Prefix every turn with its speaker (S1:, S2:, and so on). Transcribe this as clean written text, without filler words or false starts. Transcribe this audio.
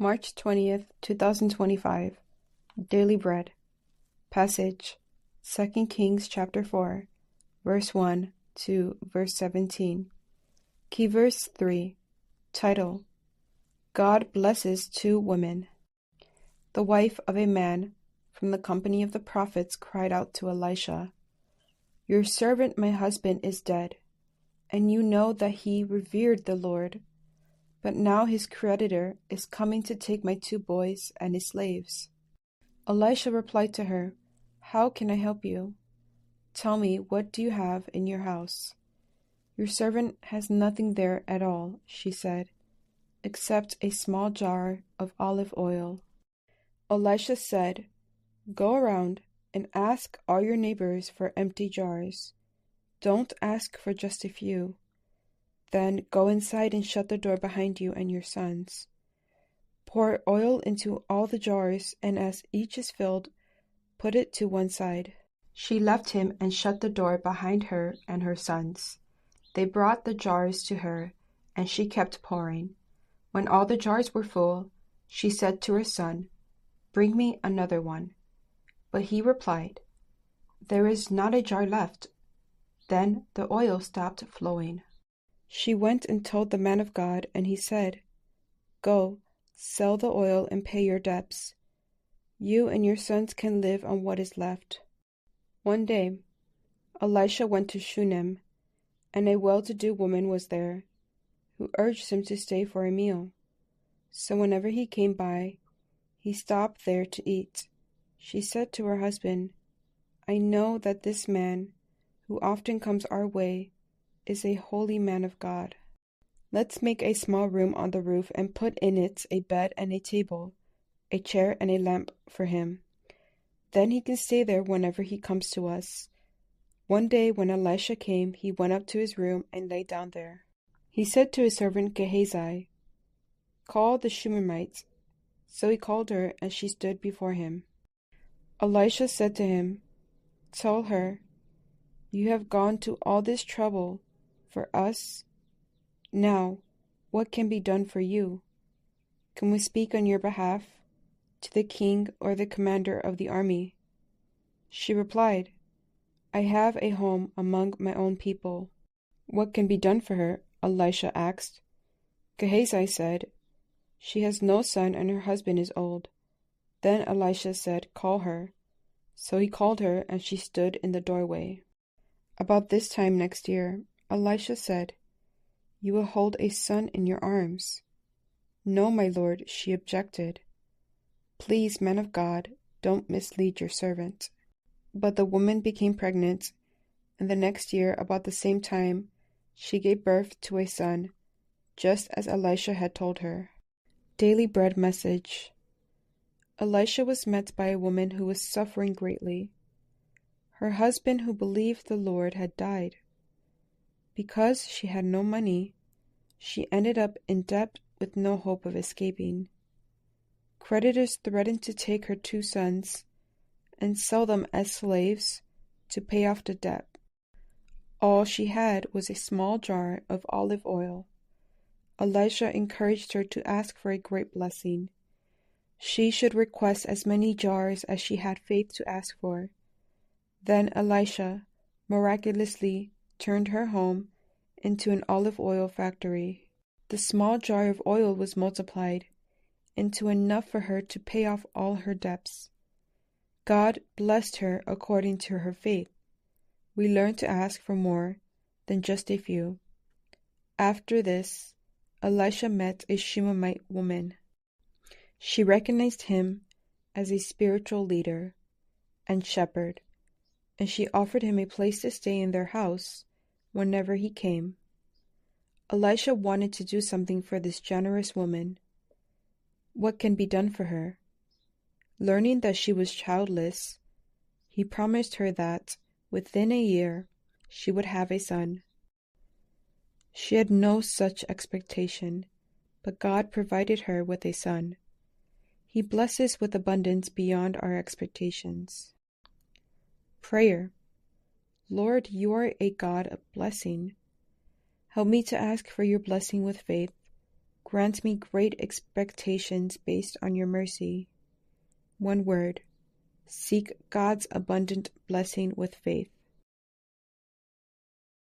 S1: March 20th, 2025. Daily Bread. Passage: 2 Kings chapter 4, verse 1 to verse 17. Key verse 3. Title: God blesses two women. The wife of a man from the company of the prophets cried out to Elisha, "Your servant my husband is dead, and you know that he revered the Lord. But now his creditor is coming to take my two boys and his slaves." Elisha replied to her, "How can I help you? Tell me, what do you have in your house?" "Your servant has nothing there at all," she said, "except a small jar of olive oil." Elisha said, "Go around and ask all your neighbors for empty jars. Don't ask for just a few. Then go inside and shut the door behind you and your sons. Pour oil into all the jars, and as each is filled, put it to one side." She left him and shut the door behind her and her sons. They brought the jars to her, and she kept pouring. When all the jars were full, she said to her son, "Bring me another one." But he replied, "There is not a jar left." Then the oil stopped flowing. She went and told the man of God, and he said, "Go, sell the oil and pay your debts. You and your sons can live on what is left." One day, Elisha went to Shunem, and a well-to-do woman was there, who urged him to stay for a meal. So whenever he came by, he stopped there to eat. She said to her husband, "I know that this man, who often comes our way, is a holy man of God. Let's make a small room on the roof and put in it a bed and a table, a chair and a lamp for him. Then he can stay there whenever he comes to us." One day when Elisha came, he went up to his room and lay down there. He said to his servant Gehazi, "Call the Shunammite." So he called her, and she stood before him. Elisha said to him, "Tell her, you have gone to all this trouble for us. Now, what can be done for you? Can we speak on your behalf to the king or the commander of the army?" She replied, "I have a home among my own people." "What can be done for her?" Elisha asked. Gehazi said, "She has no son and her husband is old." Then Elisha said, "Call her." So he called her, and she stood in the doorway. About this time next year, Elisha said, "You will hold a son in your arms." "No, my lord," she objected. "Please, man of God, don't mislead your servant." But the woman became pregnant, and the next year, about the same time, she gave birth to a son, just as Elisha had told her. Daily Bread Message. Elisha was met by a woman who was suffering greatly. Her husband, who believed the Lord, had died. Because she had no money, she ended up in debt with no hope of escaping. Creditors threatened to take her two sons and sell them as slaves to pay off the debt. All she had was a small jar of olive oil. Elisha encouraged her to ask for a great blessing. She should request as many jars as she had faith to ask for. Then Elisha miraculously turned her home into an olive oil factory. The small jar of oil was multiplied into enough for her to pay off all her debts. God blessed her according to her faith. We learn to ask for more than just a few. After this, Elisha met a Shunammite woman. She recognized him as a spiritual leader and shepherd, and she offered him a place to stay in their house whenever he came. Elisha wanted to do something for this generous woman. What can be done for her? Learning that she was childless, he promised her that, within a year, she would have a son. She had no such expectation, but God provided her with a son. He blesses with abundance beyond our expectations. Prayer. Lord, you are a God of blessing. Help me to ask for your blessing with faith, Grant me great expectations based on your mercy. One word. Seek God's abundant blessing with faith.